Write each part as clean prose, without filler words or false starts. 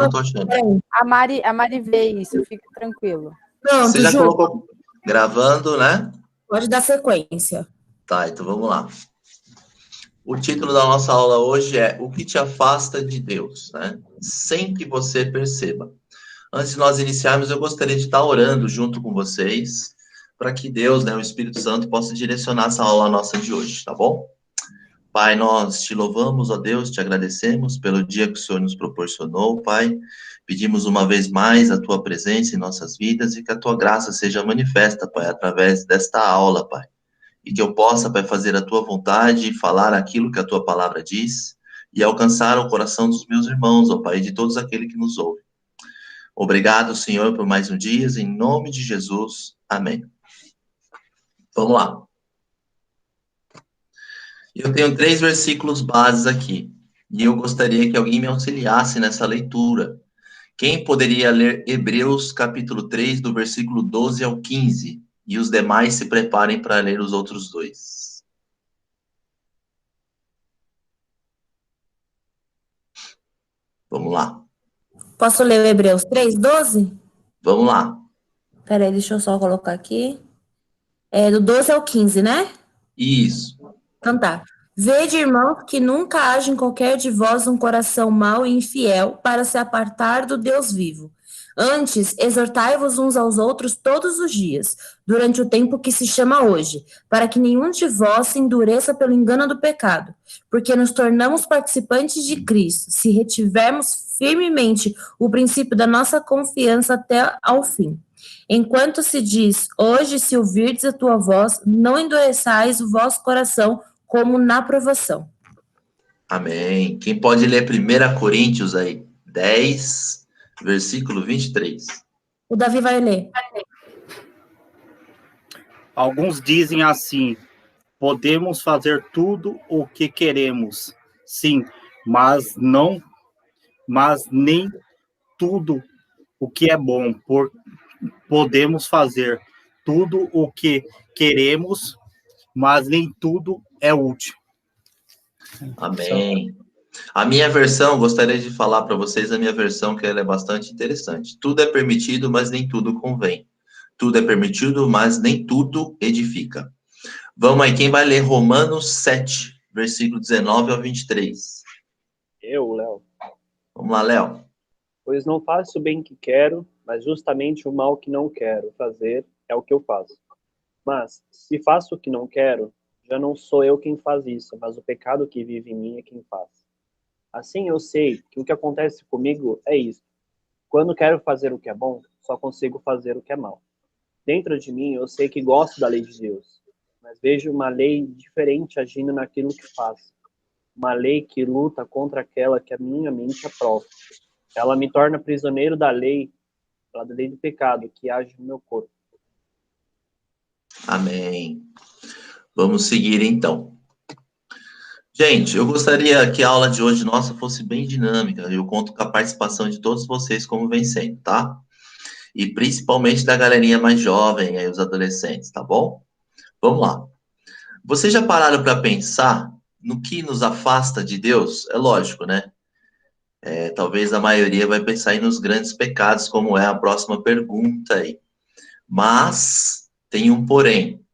não tô achando. A Mari vê isso, fica tranquilo. Pronto, você já colocou gravando, né? Pode dar sequência. Tá, então vamos lá. O título da nossa aula hoje é O que te afasta de Deus, né? Sem que você perceba. Antes de nós iniciarmos, eu gostaria de estar orando junto com vocês, para que Deus, né, o Espírito Santo, possa direcionar essa aula nossa de hoje, tá bom? Pai, nós te louvamos, ó Deus, te agradecemos pelo dia que o Senhor nos proporcionou, Pai. Pedimos uma vez mais a tua presença em nossas vidas e que a tua graça seja manifesta, Pai, através desta aula, Pai. E que eu possa, Pai, fazer a tua vontade e falar aquilo que a tua palavra diz e alcançar o coração dos meus irmãos, ó Pai, e de todos aqueles que nos ouvem. Obrigado, Senhor, por mais um dia, em nome de Jesus. Amém. Vamos lá. Eu tenho 3 versículos bases aqui, e eu gostaria que alguém me auxiliasse nessa leitura. Quem poderia ler Hebreus, capítulo 3, do versículo 12 ao 15? E os demais se preparem para ler os outros 2. Vamos lá. Posso ler o Hebreus 3, 12? Vamos lá. Peraí, deixa eu só colocar aqui. É do 12 ao 15, né? Isso. Então tá. Vede, irmãos, que nunca haja em qualquer de vós um coração mau e infiel para se apartar do Deus vivo. Antes, exortai-vos uns aos outros todos os dias, durante o tempo que se chama hoje, para que nenhum de vós se endureça pelo engano do pecado, porque nos tornamos participantes de Cristo, se retivermos firmemente o princípio da nossa confiança até ao fim. Enquanto se diz, hoje, se ouvirdes a tua voz, não endureçais o vosso coração, como na provação. Amém. Quem pode ler 1 Coríntios aí, 10, versículo 23. O Davi vai ler. Alguns dizem assim, podemos fazer tudo o que queremos, sim, mas nem tudo o que é bom, podemos fazer tudo o que queremos, mas nem tudo é útil. Amém. A minha versão, gostaria de falar para vocês a minha versão, que ela é bastante interessante. Tudo é permitido, mas nem tudo convém. Tudo é permitido, mas nem tudo edifica. Vamos aí, quem vai ler Romanos 7, versículo 19 ao 23? Eu, Léo. Vamos lá, Léo. Pois não faço o bem que quero, mas justamente o mal que não quero fazer é o que eu faço. Mas, se faço o que não quero, já não sou eu quem faz isso, mas o pecado que vive em mim é quem faz. Assim eu sei que o que acontece comigo é isso. Quando quero fazer o que é bom, só consigo fazer o que é mal. Dentro de mim, eu sei que gosto da lei de Deus, mas vejo uma lei diferente agindo naquilo que faço. Uma lei que luta contra aquela que a minha mente aprova. Ela me torna prisioneiro da lei do pecado que age no meu corpo. Amém. Vamos seguir, então. Gente, eu gostaria que a aula de hoje nossa fosse bem dinâmica. Eu conto com a participação de todos vocês como vem sendo, tá? E principalmente da galerinha mais jovem, aí os adolescentes, tá bom? Vamos lá. Vocês já pararam para pensar no que nos afasta de Deus? É lógico, né? Talvez a maioria vai pensar aí nos grandes pecados, como é a próxima pergunta aí. Mas tem um porém.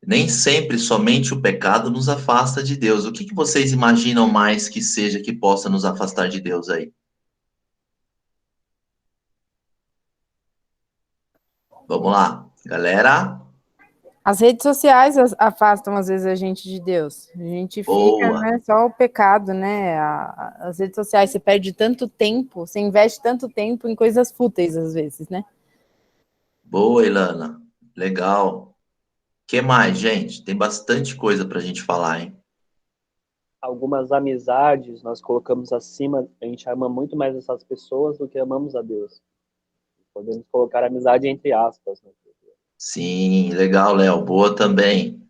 Nem sempre somente o pecado nos afasta de Deus. O que vocês imaginam mais que seja que possa nos afastar de Deus aí? Vamos lá, galera. As redes sociais afastam, às vezes, a gente de Deus. A gente fica, né, só o pecado, né? As redes sociais, você perde tanto tempo, você investe tanto tempo em coisas fúteis, às vezes, né? Boa, Ilana. Legal. O que mais, gente? Tem bastante coisa pra gente falar, hein? Algumas amizades nós colocamos acima, a gente ama muito mais essas pessoas do que amamos a Deus. Podemos colocar amizade entre aspas, né? Sim, legal, Léo. Boa também.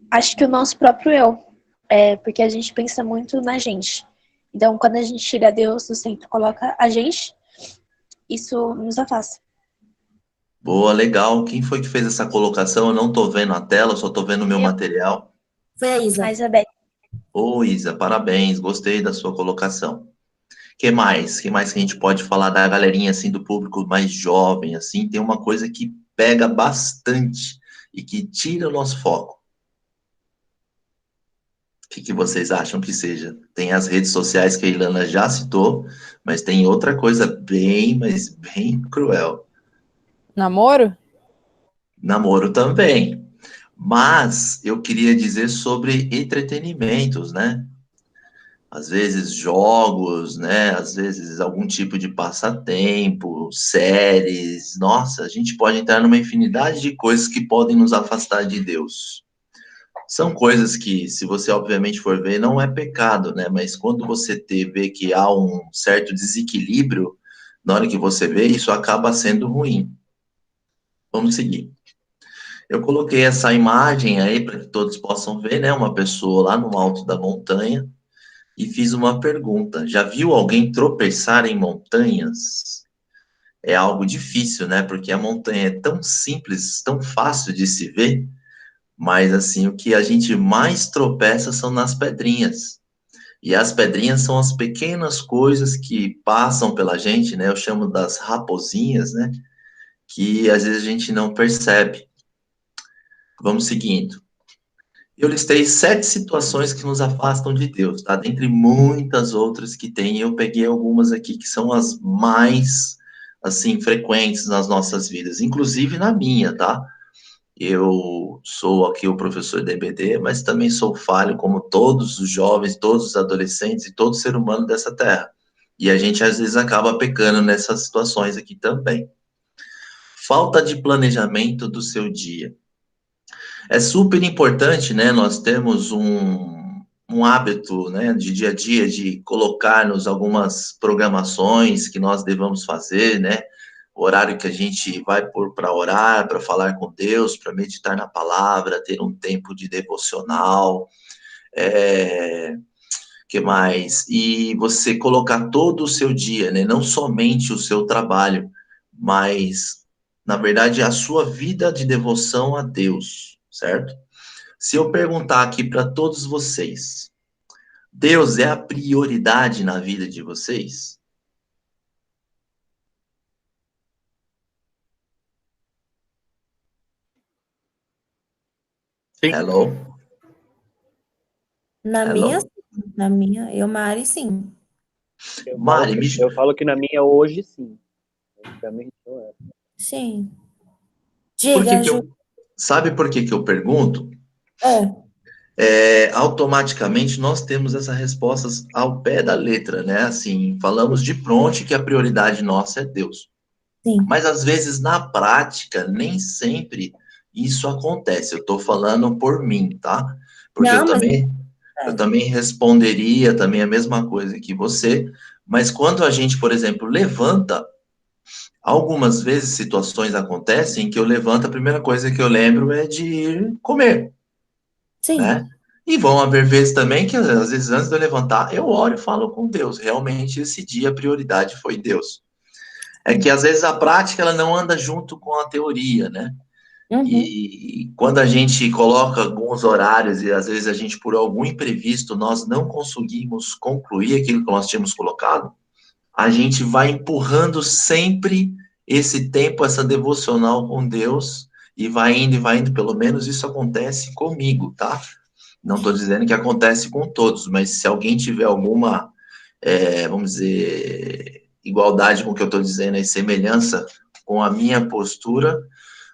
Acho que o nosso próprio eu. Porque a gente pensa muito na gente. Então, quando a gente tira Deus do centro, coloca a gente, isso nos afasta. Boa, legal. Quem foi que fez essa colocação? Eu não tô vendo a tela, só tô vendo o meu material. Foi a Isa. A Isabel. Ô, Isa, parabéns. Gostei da sua colocação. Que mais? Que mais que a gente pode falar da galerinha, assim, do público mais jovem, assim? Tem uma coisa que pega bastante e que tira o nosso foco. O que vocês acham que seja? Tem as redes sociais que a Ilana já citou, mas tem outra coisa bem, mas bem cruel. Namoro? Namoro também. Mas eu queria dizer sobre entretenimentos, né? Às vezes jogos, né? Às vezes algum tipo de passatempo, séries. Nossa, a gente pode entrar numa infinidade de coisas que podem nos afastar de Deus. São coisas que, se você obviamente for ver, não é pecado, né? Mas quando você vê que há um certo desequilíbrio, na hora que você vê, isso acaba sendo ruim. Vamos seguir. Eu coloquei essa imagem aí para que todos possam ver, né? Uma pessoa lá no alto da montanha e fiz uma pergunta. Já viu alguém tropeçar em montanhas? É algo difícil, né? Porque a montanha é tão simples, tão fácil de se ver, mas assim, o que a gente mais tropeça são nas pedrinhas. E as pedrinhas são as pequenas coisas que passam pela gente, né? Eu chamo das raposinhas, né? Que às vezes a gente não percebe. Vamos seguindo. Eu listei 7 situações que nos afastam de Deus, tá? Dentre muitas outras que tem, eu peguei algumas aqui que são as mais, assim, frequentes nas nossas vidas, inclusive na minha, tá? Eu sou aqui o professor DBD, mas também sou falho como todos os jovens, todos os adolescentes e todo ser humano dessa terra. E a gente às vezes acaba pecando nessas situações aqui também. Falta de planejamento do seu dia. É super importante, né? Nós temos um hábito, né, de dia a dia de colocar-nos algumas programações que nós devamos fazer, né? O horário que a gente vai pôr para orar, para falar com Deus, para meditar na palavra, ter um tempo de devocional, que mais? E você colocar todo o seu dia, né? Não somente o seu trabalho, mas, na verdade, a sua vida de devoção a Deus, certo? Se eu perguntar aqui para todos vocês, Deus é a prioridade na vida de vocês? Sim. Hello? Na minha, Hello? sim. Na minha, eu, Mari, sim. Mari, Eu falo que na minha hoje, sim. Antigamente não era. Sim. por que Diga, que Ju. sabe por que que eu pergunto? Automaticamente nós temos essas respostas ao pé da letra, né? Assim, falamos de pronto que a prioridade nossa é Deus. Sim. Mas às vezes na prática nem sempre isso acontece. Eu estou falando por mim, tá? Porque Não, mas eu também responderia também a mesma coisa que você, mas quando a gente, por exemplo, levanta, algumas vezes situações acontecem que eu levanto, a primeira coisa que eu lembro é de ir comer, sim. né? E vão haver vezes também que, às vezes, antes de eu levantar, eu oro e falo com Deus. Realmente, esse dia a prioridade foi Deus. É que, às vezes, a prática ela não anda junto com a teoria, né? Uhum. E quando a gente coloca alguns horários e, às vezes, a gente, por algum imprevisto, nós não conseguimos concluir aquilo que nós tínhamos colocado, a gente vai empurrando sempre esse tempo, essa devocional com Deus, e vai indo, pelo menos isso acontece comigo, tá? Não estou dizendo que acontece com todos, mas se alguém tiver alguma, vamos dizer, igualdade com o que eu estou dizendo, e semelhança com a minha postura,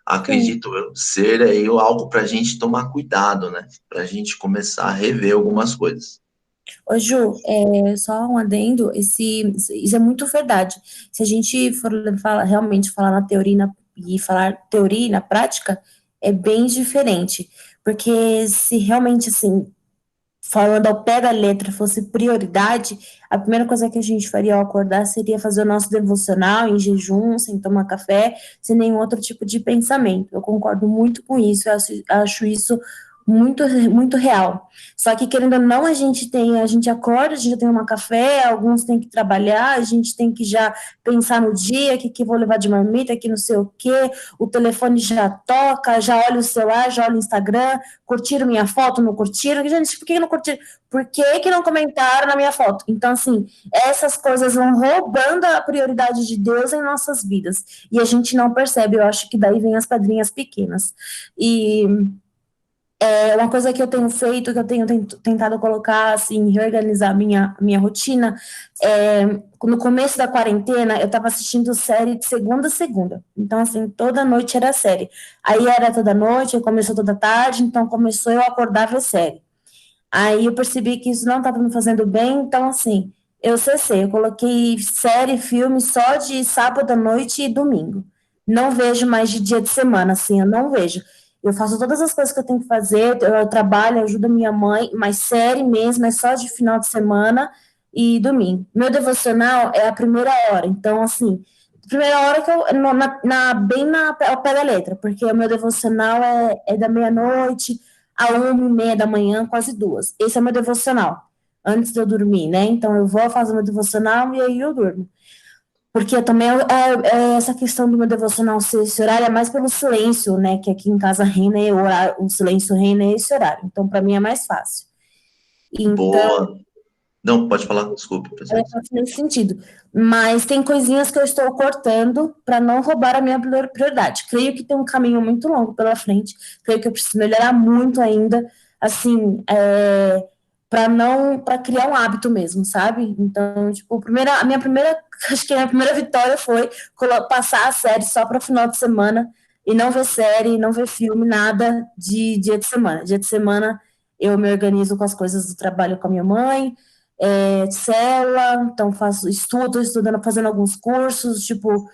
acredito eu ser aí algo para a gente tomar cuidado, né? Para a gente começar a rever algumas coisas. Ô, Ju, só um adendo, isso é muito verdade. Se a gente for realmente falar na teoria e falar teoria e na prática, é bem diferente. Porque se realmente, assim, falando ao pé da letra, fosse prioridade, a primeira coisa que a gente faria ao acordar seria fazer o nosso devocional em jejum, sem tomar café, sem nenhum outro tipo de pensamento. Eu concordo muito com isso, eu acho isso muito, muito real. Só que, querendo ou não, a gente acorda, a gente já tem uma café, alguns têm que trabalhar, a gente tem que já pensar no dia, que vou levar de marmita, que não sei o quê, o telefone já toca, já olha o celular, já olha o Instagram, curtiram minha foto, não curtiram? Gente, por que não curtiram? Por que não comentaram na minha foto? Então, assim, essas coisas vão roubando a prioridade de Deus em nossas vidas, e a gente não percebe. Eu acho que daí vem as pedrinhas pequenas. E uma coisa que eu tenho feito, que eu tenho tentado colocar, assim, reorganizar minha rotina, no começo da quarentena, eu estava assistindo série de segunda a segunda. Então, assim, toda noite era série. Aí era toda noite, aí começou toda tarde, então começou eu acordar a ver série. Aí eu percebi que isso não estava me fazendo bem, então, assim, eu cessei. Eu coloquei série, filme só de sábado à noite e domingo. Não vejo mais de dia de semana, assim, eu não vejo. Eu faço todas as coisas que eu tenho que fazer, eu trabalho, ajudo minha mãe, mas série mesmo é só de final de semana e domingo. Meu devocional é a primeira hora, então, assim, primeira hora que eu, bem ao pé da letra, porque o meu devocional é da meia-noite a 1h30 da manhã, quase 2. Esse é meu devocional, antes de eu dormir, né? Então eu vou fazer meu devocional e aí eu durmo. Porque também essa questão do meu devocional ser esse horário é mais pelo silêncio, né? Que aqui em casa reina e o silêncio reina esse horário. Então, para mim é mais fácil. Então, Boa. Não, pode falar, desculpe, é presidente. nesse sentido. Mas tem coisinhas que eu estou cortando para não roubar a minha prioridade. Creio que tem um caminho muito longo pela frente. Creio que eu preciso melhorar muito ainda, assim, para criar um hábito mesmo, sabe? Então, tipo, acho que a minha primeira vitória foi passar a série só para final de semana e não ver série, não ver filme, nada de dia de semana. Dia de semana eu me organizo com as coisas do trabalho com a minha mãe, célula, então estou estudando, fazendo alguns cursos, tipo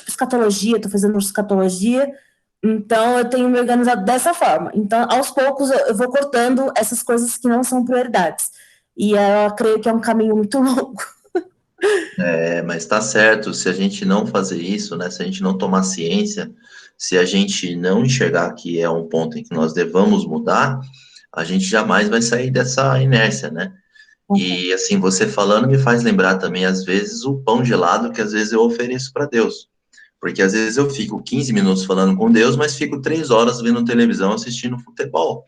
escatologia, estou fazendo escatologia, então eu tenho me organizado dessa forma. Então, aos poucos, eu vou cortando essas coisas que não são prioridades. E eu creio que é um caminho muito longo. Mas tá certo, se a gente não fazer isso, né, se a gente não tomar ciência, se a gente não enxergar que é um ponto em que nós devamos mudar, a gente jamais vai sair dessa inércia, né? E assim, você falando me faz lembrar também, às vezes, o pão gelado que às vezes eu ofereço para Deus. Porque às vezes eu fico 15 minutos falando com Deus, mas fico 3 horas vendo televisão, assistindo futebol.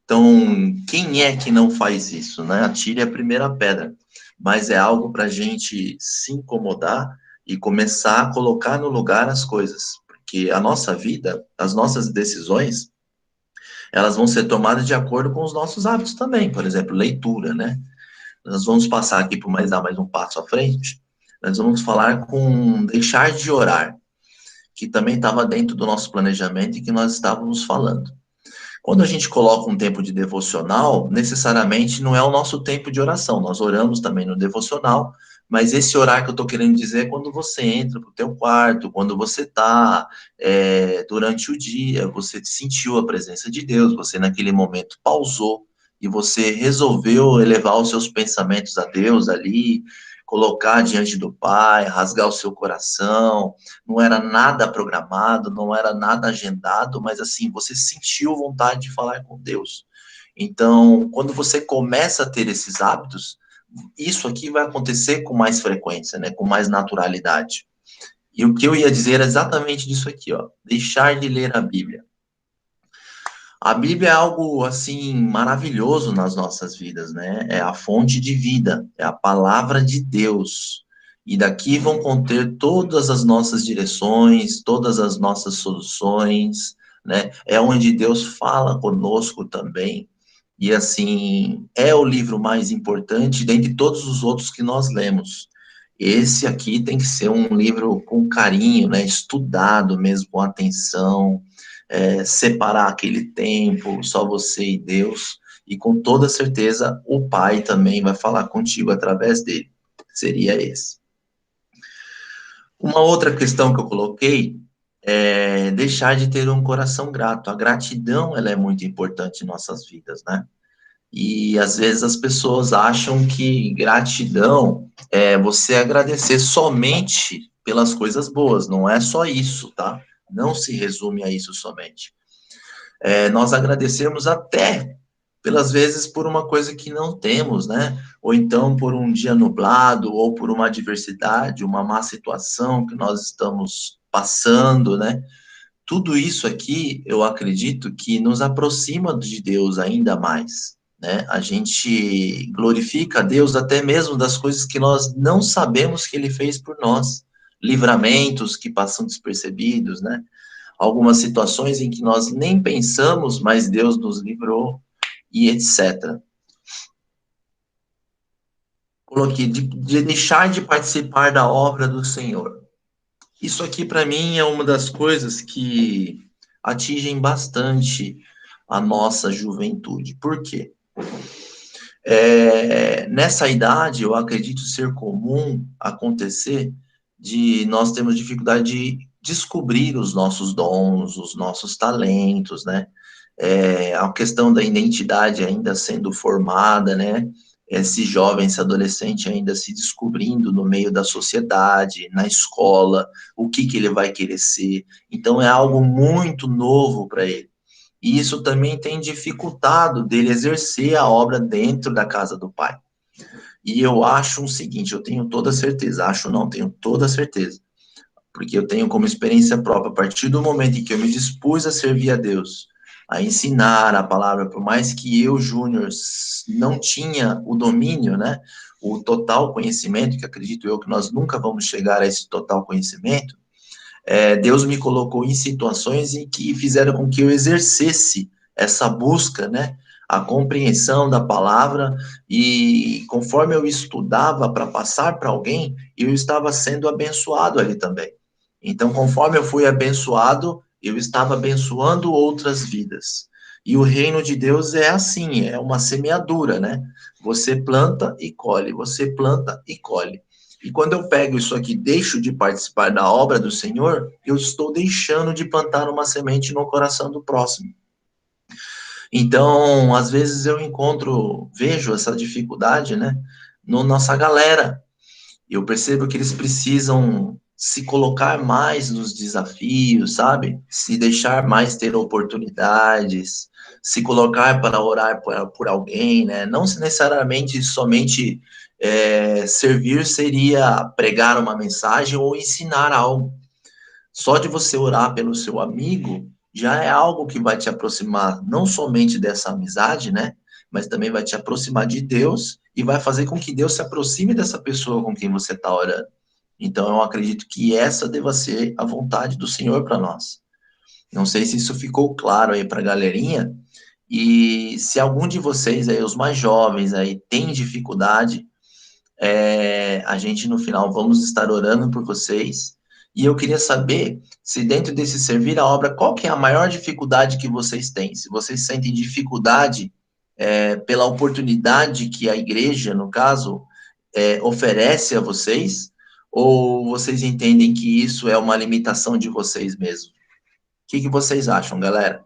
Então, quem é que não faz isso, né? Atire a primeira pedra. Mas é algo para a gente se incomodar e começar a colocar no lugar as coisas. Porque a nossa vida, as nossas decisões, elas vão ser tomadas de acordo com os nossos hábitos também. Por exemplo, leitura, né? Nós vamos passar aqui por dar mais um passo à frente. Nós vamos falar com deixar de orar, que também estava dentro do nosso planejamento e que nós estávamos falando. Quando a gente coloca um tempo de devocional, necessariamente não é o nosso tempo de oração. Nós oramos também no devocional, mas esse orar que eu estou querendo dizer é quando você entra para o teu quarto, quando você está durante o dia, você sentiu a presença de Deus, você naquele momento pausou e você resolveu elevar os seus pensamentos a Deus ali, colocar diante do Pai, rasgar o seu coração. Não era nada programado, não era nada agendado, mas assim, você sentiu vontade de falar com Deus. Então, quando você começa a ter esses hábitos, isso aqui vai acontecer com mais frequência, né, com mais naturalidade. E o que eu ia dizer é exatamente disso aqui, ó, deixar de ler a Bíblia. A Bíblia é algo, assim, maravilhoso nas nossas vidas, né? É a fonte de vida, é a palavra de Deus. E daqui vão conter todas as nossas direções, todas as nossas soluções, né? É onde Deus fala conosco também. E, assim, é o livro mais importante dentre todos os outros que nós lemos. Esse aqui tem que ser um livro com carinho, né? Estudado mesmo, com atenção, separar aquele tempo, só você e Deus, e com toda certeza o Pai também vai falar contigo através dele. Seria esse. Uma outra questão que eu coloquei é deixar de ter um coração grato. A gratidão, ela é muito importante em nossas vidas, né? E às vezes as pessoas acham que gratidão é você agradecer somente pelas coisas boas. Não é só isso, tá? Não se resume a isso somente. nós agradecemos até pelas vezes por uma coisa que não temos, né? Ou então por um dia nublado, ou por uma adversidade, uma má situação que nós estamos passando, né? Tudo isso aqui, eu acredito que nos aproxima de Deus ainda mais, né? A gente glorifica a Deus até mesmo das coisas que nós não sabemos que Ele fez por nós, livramentos que passam despercebidos, né? Algumas situações em que nós nem pensamos, mas Deus nos livrou, e etc. Coloquei de deixar de participar da obra do Senhor. Isso aqui, para mim, é uma das coisas que atingem bastante a nossa juventude. Por quê? Nessa idade, eu acredito ser comum acontecer de nós termos dificuldade de descobrir os nossos dons, os nossos talentos, né? A questão da identidade ainda sendo formada, né? Esse jovem, esse adolescente ainda se descobrindo no meio da sociedade, na escola, o que ele vai querer ser. Então, é algo muito novo para ele. E isso também tem dificultado dele exercer a obra dentro da casa do Pai. E eu acho o seguinte, eu tenho toda certeza, tenho toda certeza, porque eu tenho como experiência própria, a partir do momento em que eu me dispus a servir a Deus, a ensinar a palavra, por mais que eu, Júnior, não tinha o domínio, né, o total conhecimento, que acredito eu que nós nunca vamos chegar a esse total conhecimento, Deus me colocou em situações em que fizeram com que eu exercesse essa busca, né, a compreensão da palavra, e conforme eu estudava para passar para alguém, eu estava sendo abençoado ali também. Então, conforme eu fui abençoado, eu estava abençoando outras vidas. E o reino de Deus é assim, é uma semeadura, né? Você planta e colhe, você planta e colhe. E quando eu pego isso aqui, deixo de participar da obra do Senhor, eu estou deixando de plantar uma semente no coração do próximo. Então, às vezes eu vejo essa dificuldade, né, na nossa galera. Eu percebo que eles precisam se colocar mais nos desafios, sabe? Se deixar mais ter oportunidades, se colocar para orar por alguém, né? Não necessariamente somente servir seria pregar uma mensagem ou ensinar algo. Só de você orar pelo seu amigo já é algo que vai te aproximar não somente dessa amizade, né? Mas também vai te aproximar de Deus e vai fazer com que Deus se aproxime dessa pessoa com quem você está orando. Então, eu acredito que essa deva ser a vontade do Senhor para nós. Não sei se isso ficou claro aí para a galerinha, e se algum de vocês aí, os mais jovens aí, tem dificuldade, a gente no final vamos estar orando por vocês, e eu queria saber se dentro desse servir a obra, qual que é a maior dificuldade que vocês têm? Se vocês sentem dificuldade pela oportunidade que a igreja, no caso, oferece a vocês, ou vocês entendem que isso é uma limitação de vocês mesmos? O que vocês acham, galera?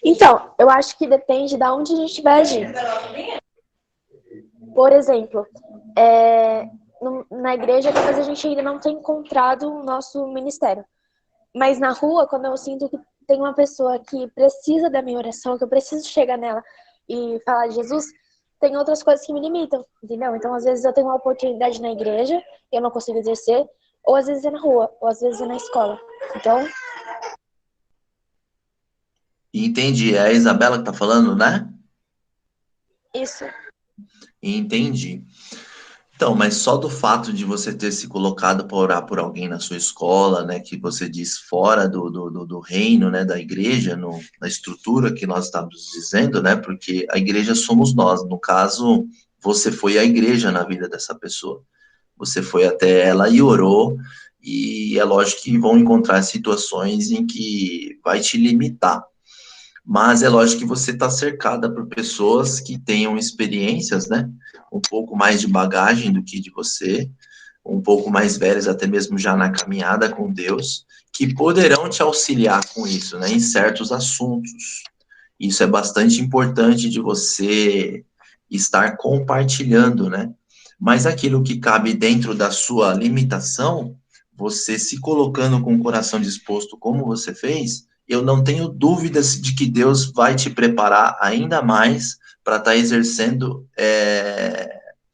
Então, eu acho que depende de onde a gente vai agir. Por exemplo, na igreja, talvez a gente ainda não tenha encontrado o nosso ministério. Mas na rua, quando eu sinto que tem uma pessoa que precisa da minha oração, que eu preciso chegar nela e falar de Jesus, tem outras coisas que me limitam, entendeu? Então, às vezes eu tenho uma oportunidade na igreja, eu não consigo exercer, ou às vezes é na rua, ou às vezes é na escola. Então... Entendi, é a Isabela que tá falando, né? Isso. Entendi. Então, mas só do fato de você ter se colocado para orar por alguém na sua escola, né, que você diz fora do reino, né, da igreja, na estrutura que nós estamos dizendo, né, porque a igreja somos nós, no caso, você foi a igreja na vida dessa pessoa, você foi até ela e orou, e é lógico que vão encontrar situações em que vai te limitar, mas é lógico que você está cercada por pessoas que tenham experiências, né, um pouco mais de bagagem do que de você, um pouco mais velhas, até mesmo já na caminhada com Deus, que poderão te auxiliar com isso, né, em certos assuntos. Isso é bastante importante de você estar compartilhando, né, mas aquilo que cabe dentro da sua limitação, você se colocando com o coração disposto como você fez, eu não tenho dúvidas de que Deus vai te preparar ainda mais para estar exercendo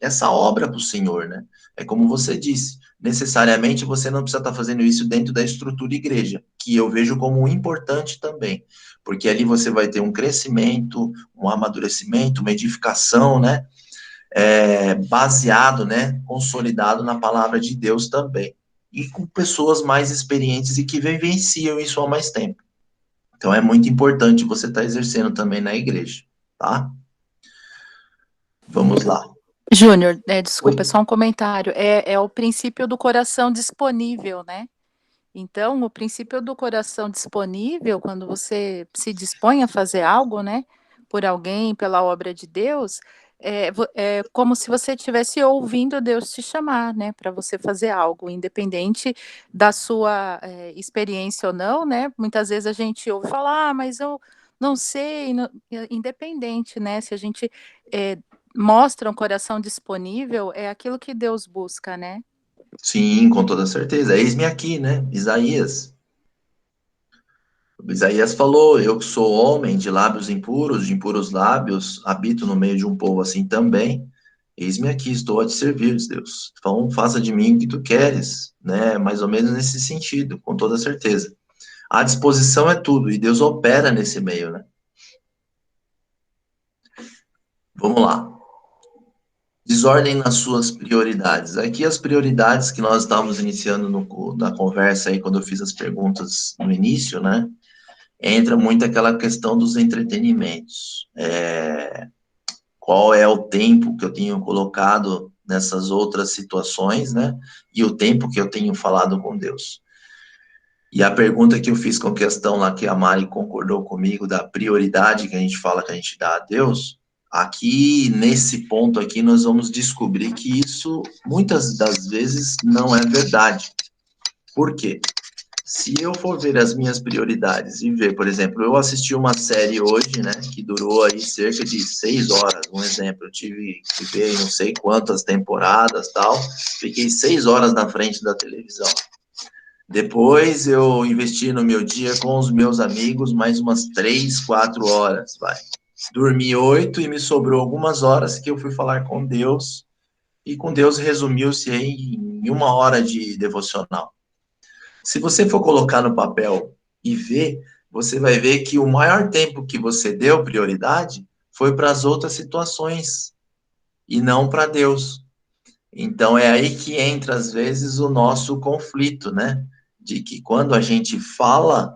essa obra para o Senhor, né? É como você disse, necessariamente você não precisa estar fazendo isso dentro da estrutura igreja, que eu vejo como importante também, porque ali você vai ter um crescimento, um amadurecimento, uma edificação, né? Baseado, né? Consolidado na palavra de Deus também. E com pessoas mais experientes e que vivenciam isso há mais tempo. Então é muito importante você estar exercendo também na igreja, tá? Vamos lá. Júnior, desculpa, Oi. só um comentário. É o princípio do coração disponível, né? Então, o princípio do coração disponível, quando você se dispõe a fazer algo, né, por alguém, pela obra de Deus, é como se você estivesse ouvindo Deus te chamar, né, para você fazer algo, independente da sua experiência ou não, né? Muitas vezes a gente ouve falar, mas eu não sei, independente, né? Se a gente mostra um coração disponível, é aquilo que Deus busca, né? Sim, com toda certeza. Eis-me aqui, né? Isaías. Isaías falou: eu que sou homem de lábios impuros, de impuros lábios, habito no meio de um povo assim também. Eis-me aqui, estou a te servir, Deus. Então, faça de mim o que tu queres, né? Mais ou menos nesse sentido, com toda certeza. A disposição é tudo, e Deus opera nesse meio, né? Vamos lá. Desordem nas suas prioridades. Aqui as prioridades que nós estávamos iniciando na conversa aí, quando eu fiz as perguntas no início, né? Entra muito aquela questão dos entretenimentos. Qual é o tempo que eu tenho colocado nessas outras situações, né? E o tempo que eu tenho falado com Deus. E a pergunta que eu fiz com questão lá, que a Mari concordou comigo, da prioridade que a gente fala que a gente dá a Deus, aqui, nesse ponto aqui, nós vamos descobrir que isso, muitas das vezes, não é verdade. Por quê? Se eu for ver as minhas prioridades e ver, por exemplo, eu assisti uma série hoje, né, que durou aí cerca de 6 horas, um exemplo, eu tive que ver não sei quantas temporadas, tal, fiquei 6 horas na frente da televisão. Depois eu investi no meu dia com os meus amigos mais umas 3, 4 horas, vai. Dormi 8 e me sobrou algumas horas que eu fui falar com Deus, e com Deus resumiu-se em 1 hora de devocional. Se você for colocar no papel e ver, você vai ver que o maior tempo que você deu prioridade foi para as outras situações e não para Deus. Então é aí que entra, às vezes, o nosso conflito, né? De que quando a gente fala,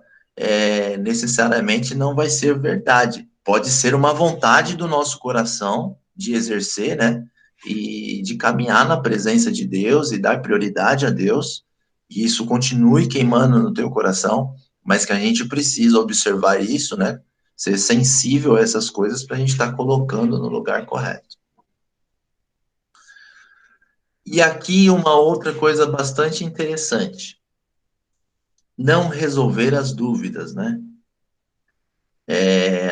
necessariamente não vai ser verdade. Pode ser uma vontade do nosso coração de exercer, né? E de caminhar na presença de Deus e dar prioridade a Deus, e isso continue queimando no teu coração, mas que a gente precisa observar isso, né? Ser sensível a essas coisas para a gente estar colocando no lugar correto. E aqui uma outra coisa bastante interessante. Não resolver as dúvidas, né?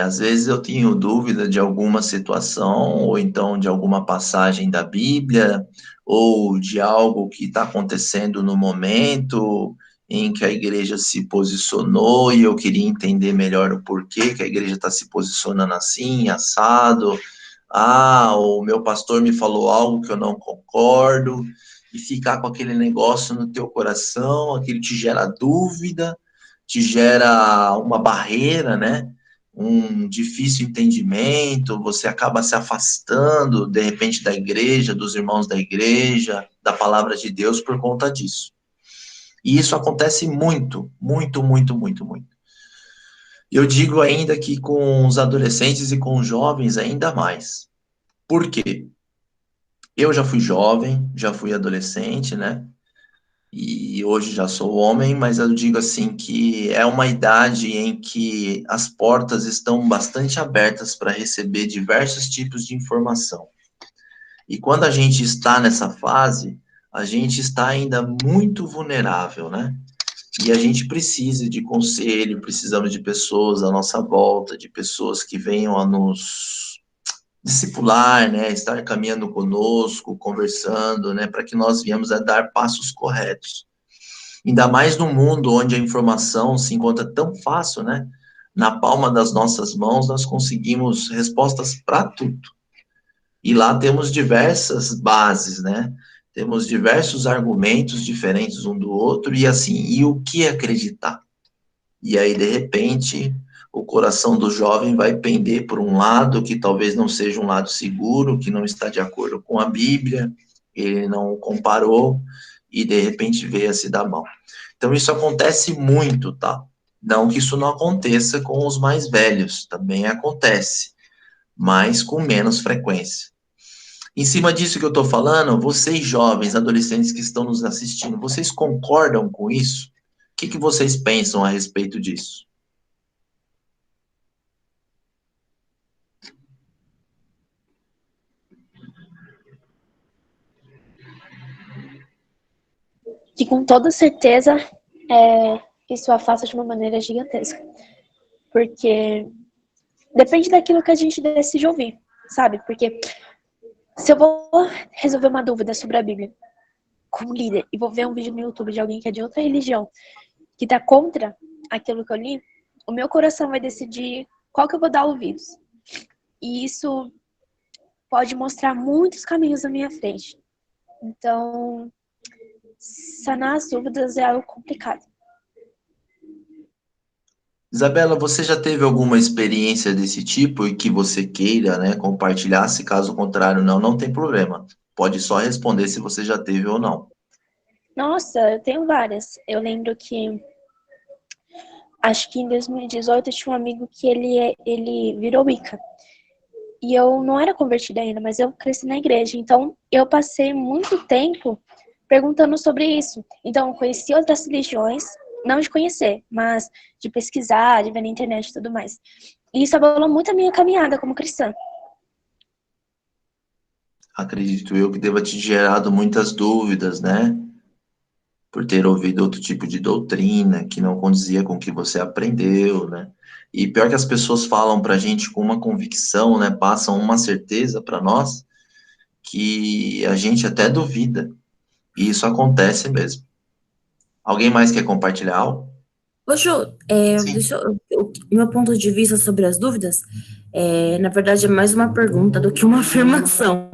Às vezes eu tenho dúvida de alguma situação, ou então de alguma passagem da Bíblia, ou de algo que está acontecendo no momento em que a igreja se posicionou, e eu queria entender melhor o porquê que a igreja está se posicionando assim, assado. O meu pastor me falou algo que eu não concordo, e ficar com aquele negócio no teu coração, aquilo te gera dúvida, te gera uma barreira, né? Um difícil entendimento, você acaba se afastando, de repente, da igreja, dos irmãos da igreja, da palavra de Deus por conta disso. E isso acontece muito, muito, muito, muito, muito. Eu digo ainda que com os adolescentes e com os jovens ainda mais. Por quê? Eu já fui jovem, já fui adolescente, né? E hoje já sou homem, mas eu digo assim que é uma idade em que as portas estão bastante abertas para receber diversos tipos de informação. E quando a gente está nessa fase, a gente está ainda muito vulnerável, né? E a gente precisa de conselho, precisamos de pessoas à nossa volta, de pessoas que venham a nos discipular, né? Estar caminhando conosco, conversando, né? Para que nós viemos a dar passos corretos. Ainda mais num mundo onde a informação se encontra tão fácil, né? Na palma das nossas mãos, nós conseguimos respostas para tudo. E lá temos diversas bases, né? Temos diversos argumentos diferentes um do outro, e assim, e o que acreditar? E aí, de repente, o coração do jovem vai pender por um lado que talvez não seja um lado seguro, que não está de acordo com a Bíblia, ele não comparou, e de repente veio a se dar mal. Então, isso acontece muito, tá? Não que isso não aconteça com os mais velhos, também acontece, mas com menos frequência. Em cima disso que eu estou falando, vocês jovens, adolescentes que estão nos assistindo, vocês concordam com isso? O que vocês pensam a respeito disso? Que com toda certeza isso afasta de uma maneira gigantesca. Porque depende daquilo que a gente decide ouvir, sabe? Porque se eu vou resolver uma dúvida sobre a Bíblia como líder e vou ver um vídeo no YouTube de alguém que é de outra religião que tá contra aquilo que eu li, o meu coração vai decidir qual que eu vou dar ouvidos. E isso pode mostrar muitos caminhos na minha frente. Então, sanar as dúvidas é algo complicado. Isabela, você já teve alguma experiência desse tipo e que você queira, né, compartilhar? Se caso contrário, não tem problema. Pode só responder se você já teve ou não. Nossa, eu tenho várias. Eu lembro que, acho que em 2018 eu tinha um amigo que ele virou Wicca. E eu não era convertida ainda, mas eu cresci na igreja. Então, eu passei muito tempo perguntando sobre isso. Então, eu conheci outras religiões, não de conhecer, mas de pesquisar, de ver na internet e tudo mais. E isso abalou muito a minha caminhada como cristã. Acredito eu que deva te gerado muitas dúvidas, né? Por ter ouvido outro tipo de doutrina que não condizia com o que você aprendeu, né? E pior que as pessoas falam pra gente com uma convicção, né? Passam uma certeza para nós que a gente até duvida. E isso acontece mesmo. Alguém mais quer compartilhar algo? Ô, Ju, Sim. meu ponto de vista sobre as dúvidas, na verdade, é mais uma pergunta do que uma afirmação.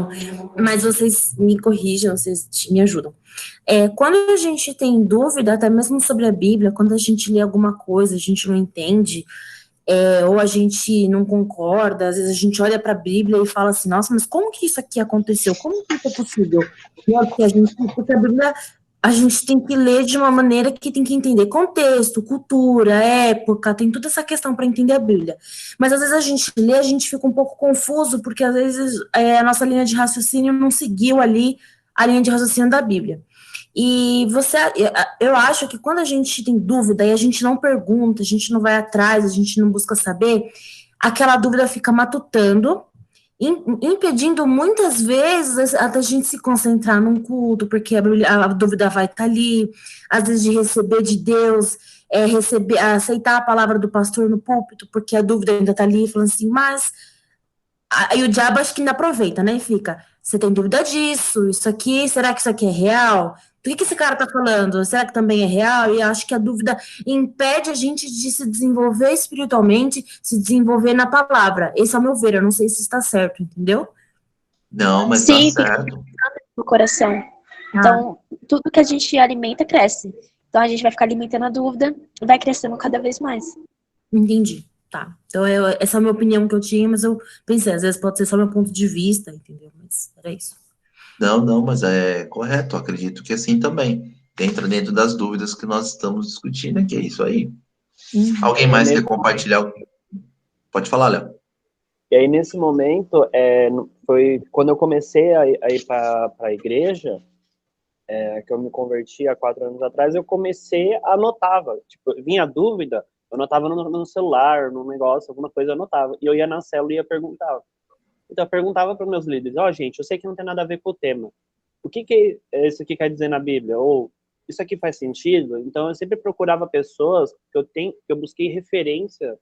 Mas vocês me corrijam, vocês me ajudam. Quando a gente tem dúvida, até mesmo sobre a Bíblia, quando a gente lê alguma coisa, a gente não entende, ou a gente não concorda, às vezes a gente olha para a Bíblia e fala assim, nossa, mas como que isso aqui aconteceu? Como que isso é possível? Porque a Bíblia a gente tem que ler de uma maneira que tem que entender contexto, cultura, época, tem toda essa questão para entender a Bíblia. Mas às vezes a gente lê, a gente fica um pouco confuso, porque às vezes a nossa linha de raciocínio não seguiu ali a linha de raciocínio da Bíblia. E eu acho que quando a gente tem dúvida e a gente não pergunta, a gente não vai atrás, a gente não busca saber, aquela dúvida fica matutando, impedindo muitas vezes até a gente se concentrar num culto, porque a dúvida vai estar ali, às vezes de receber de Deus, aceitar a palavra do pastor no púlpito, porque a dúvida ainda está ali, falando assim, mas aí o diabo acho que ainda aproveita, né? E fica, você tem dúvida disso, isso aqui, será que isso aqui é real? Do que esse cara tá falando? Será que também é real? E acho que a dúvida impede a gente de se desenvolver espiritualmente, se desenvolver na palavra. Esse é o meu ver, eu não sei se está certo, entendeu? Não, mas tá Sim, fica certo. no coração. Então, tudo que a gente alimenta cresce. Então, a gente vai ficar alimentando a dúvida e vai crescendo cada vez mais. Entendi. Tá. Então, essa é a minha opinião que eu tinha, mas eu pensei, às vezes pode ser só meu ponto de vista, entendeu? Mas era isso. Não, mas é correto. Acredito que assim também. Entra dentro das dúvidas que nós estamos discutindo aqui. É isso aí. Alguém mais quer compartilhar? Pode falar, Léo. E aí, nesse momento, foi quando eu comecei a ir para a igreja, que eu me converti há 4 anos atrás, eu comecei a anotava. Tipo, vinha dúvida, eu anotava no celular, no negócio, alguma coisa eu anotava. E eu ia na célula e ia perguntar. Então, eu perguntava para os meus líderes, gente, eu sei que não tem nada a ver com o tema. O que isso aqui quer dizer na Bíblia? Ou isso aqui faz sentido? Então, eu sempre procurava pessoas que eu busquei referência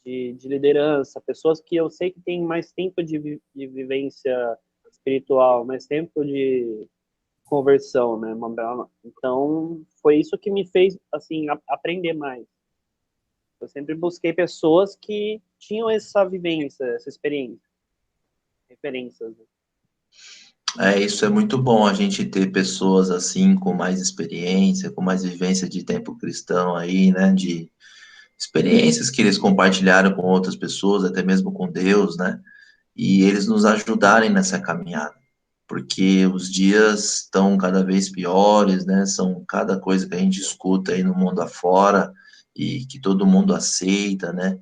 de liderança, pessoas que eu sei que têm mais tempo de vivência espiritual, mais tempo de conversão, né? Então, foi isso que me fez, assim, aprender mais. Eu sempre busquei pessoas que tinham essa vivência, essa experiência, referências. Isso é muito bom, a gente ter pessoas assim, com mais experiência, com mais vivência de tempo cristão aí, né, de experiências que eles compartilharam com outras pessoas, até mesmo com Deus, né, e eles nos ajudarem nessa caminhada, porque os dias estão cada vez piores, né, são cada coisa que a gente escuta aí no mundo afora, e que todo mundo aceita, né,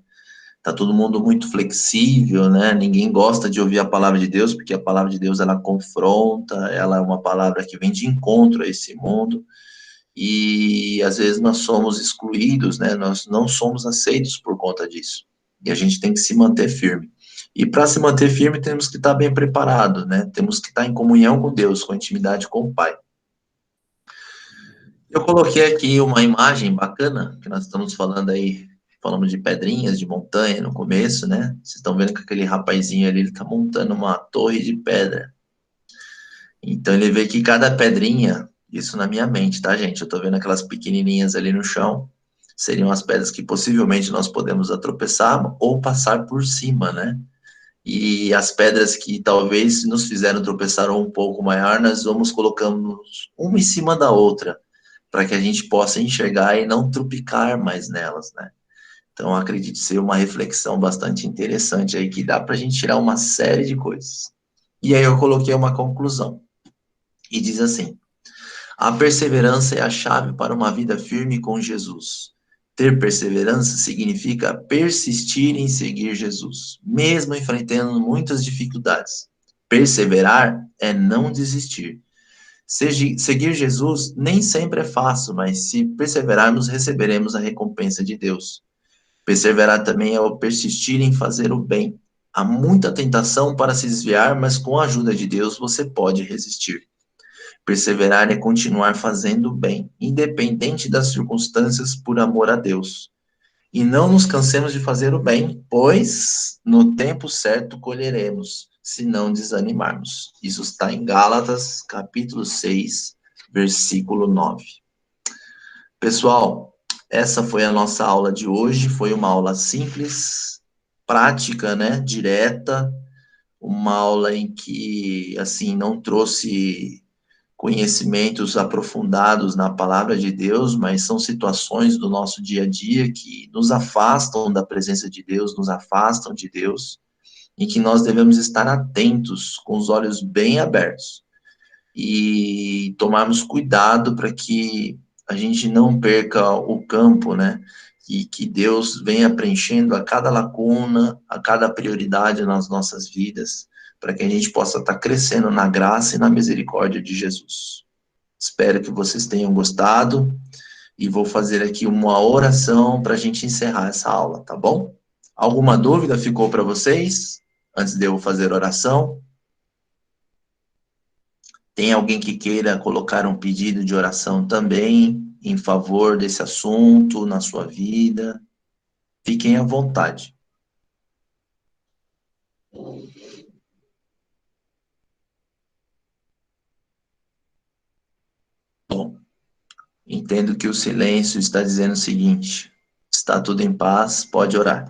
tá todo mundo muito flexível, né? Ninguém gosta de ouvir a palavra de Deus, porque a palavra de Deus, ela confronta, ela é uma palavra que vem de encontro a esse mundo, e às vezes nós somos excluídos, né? Nós não somos aceitos por conta disso. E a gente tem que se manter firme. E para se manter firme, temos que estar bem preparado, né? Temos que estar em comunhão com Deus, com intimidade com o Pai. Eu coloquei aqui uma imagem bacana, que nós estamos falando aí, falamos de pedrinhas, de montanha no começo, né? Vocês estão vendo que aquele rapazinho ali, ele tá montando uma torre de pedra. Então ele vê que cada pedrinha, isso na minha mente, tá, gente? Eu tô vendo aquelas pequenininhas ali no chão, seriam as pedras que possivelmente nós podemos tropeçar ou passar por cima, né? E as pedras que talvez nos fizeram tropeçar um pouco maior, nós vamos colocando uma em cima da outra, para que a gente possa enxergar e não trupicar mais nelas, né? Então, acredito ser uma reflexão bastante interessante aí, que dá para a gente tirar uma série de coisas. E aí eu coloquei uma conclusão, e diz assim: a perseverança é a chave para uma vida firme com Jesus. Ter perseverança significa persistir em seguir Jesus, mesmo enfrentando muitas dificuldades. Perseverar é não desistir. Seguir Jesus nem sempre é fácil, mas se perseverarmos, receberemos a recompensa de Deus. Perseverar também é o persistir em fazer o bem. Há muita tentação para se desviar, mas com a ajuda de Deus você pode resistir. Perseverar é continuar fazendo o bem, independente das circunstâncias, por amor a Deus. E não nos cansemos de fazer o bem, pois no tempo certo colheremos, se não desanimarmos. Isso está em Gálatas, capítulo 6, versículo 9. Pessoal, essa foi a nossa aula de hoje, foi uma aula simples, prática, né, direta, uma aula em que, assim, não trouxe conhecimentos aprofundados na palavra de Deus, mas são situações do nosso dia a dia que nos afastam da presença de Deus, nos afastam de Deus, e que nós devemos estar atentos, com os olhos bem abertos, e tomarmos cuidado para que a gente não perca o campo, né? E que Deus venha preenchendo a cada lacuna, a cada prioridade nas nossas vidas, para que a gente possa estar crescendo na graça e na misericórdia de Jesus. Espero que vocês tenham gostado e vou fazer aqui uma oração para a gente encerrar essa aula, tá bom? Alguma dúvida ficou para vocês antes de eu fazer a oração? Tem alguém que queira colocar um pedido de oração também em favor desse assunto na sua vida? Fiquem à vontade. Bom, entendo que o silêncio está dizendo o seguinte: está tudo em paz, pode orar.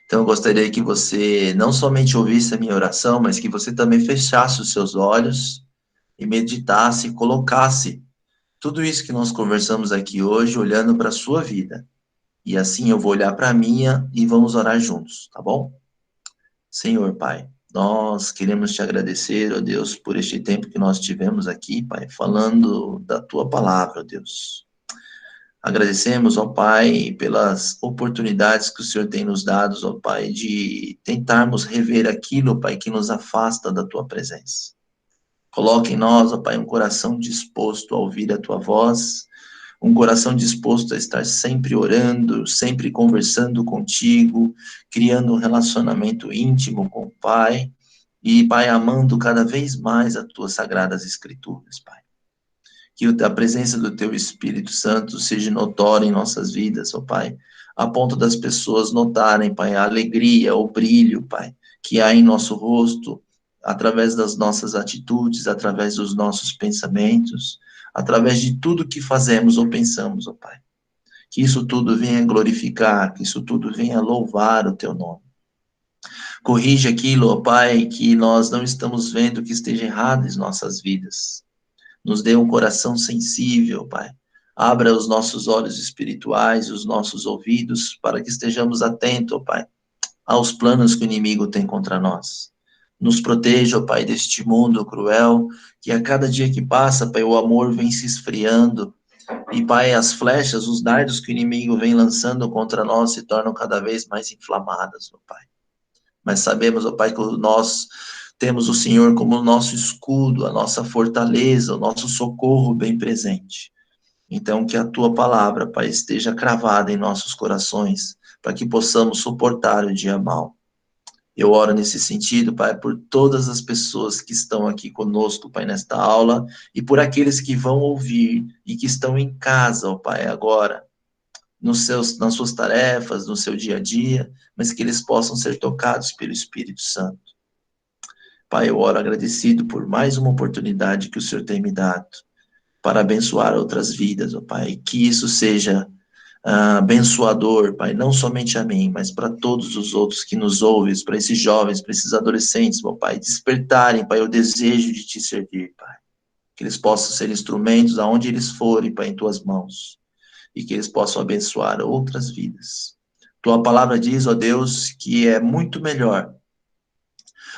Então, eu gostaria que você não somente ouvisse a minha oração, mas que você também fechasse os seus olhos e meditasse, colocasse tudo isso que nós conversamos aqui hoje, olhando para a sua vida. E assim eu vou olhar para a minha e vamos orar juntos, tá bom? Senhor, Pai, nós queremos te agradecer, ó Deus, por este tempo que nós tivemos aqui, Pai, falando da tua palavra, ó Deus. Agradecemos, ó Pai, pelas oportunidades que o Senhor tem nos dado, ó Pai, de tentarmos rever aquilo, Pai, que nos afasta da tua presença. Coloque em nós, ó Pai, um coração disposto a ouvir a tua voz, um coração disposto a estar sempre orando, sempre conversando contigo, criando um relacionamento íntimo com o Pai, e, Pai, amando cada vez mais as tuas sagradas escrituras, Pai. Que a presença do teu Espírito Santo seja notória em nossas vidas, ó Pai, a ponto das pessoas notarem, Pai, a alegria, o brilho, Pai, que há em nosso rosto, através das nossas atitudes, através dos nossos pensamentos, através de tudo que fazemos ou pensamos, ó Pai. Que isso tudo venha glorificar, que isso tudo venha louvar o Teu nome. Corrige aquilo, ó Pai, que nós não estamos vendo que esteja errado em nossas vidas. Nos dê um coração sensível, Pai. Abra os nossos olhos espirituais, os nossos ouvidos, para que estejamos atentos, ó Pai, aos planos que o inimigo tem contra nós. Nos proteja, ó Pai, deste mundo cruel, que a cada dia que passa, Pai, o amor vem se esfriando, e, Pai, as flechas, os dardos que o inimigo vem lançando contra nós se tornam cada vez mais inflamadas, ó Pai. Mas sabemos, ó Pai, que nós temos o Senhor como o nosso escudo, a nossa fortaleza, o nosso socorro bem presente. Então, que a Tua palavra, Pai, esteja cravada em nossos corações, para que possamos suportar o dia mau. Eu oro nesse sentido, Pai, por todas as pessoas que estão aqui conosco, Pai, nesta aula, e por aqueles que vão ouvir e que estão em casa, ó Pai, agora, nas suas tarefas, no seu dia a dia, mas que eles possam ser tocados pelo Espírito Santo. Pai, eu oro agradecido por mais uma oportunidade que o Senhor tem me dado para abençoar outras vidas, ó Pai, que isso seja abençoador, Pai, não somente a mim, mas para todos os outros que nos ouvem, para esses jovens, para esses adolescentes, meu Pai, despertarem, Pai, o desejo de Te servir, Pai, que eles possam ser instrumentos aonde eles forem, Pai, em Tuas mãos, e que eles possam abençoar outras vidas. Tua palavra diz, ó Deus, que é muito melhor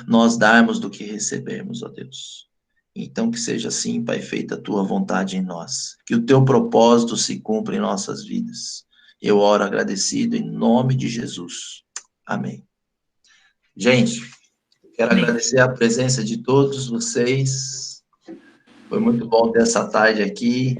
nós darmos do que recebermos, ó Deus. Então que seja assim, Pai, feita a Tua vontade em nós, que o Teu propósito se cumpra em nossas vidas. Eu oro agradecido em nome de Jesus. Amém. Gente, quero agradecer a presença de todos vocês. Foi muito bom ter essa tarde aqui.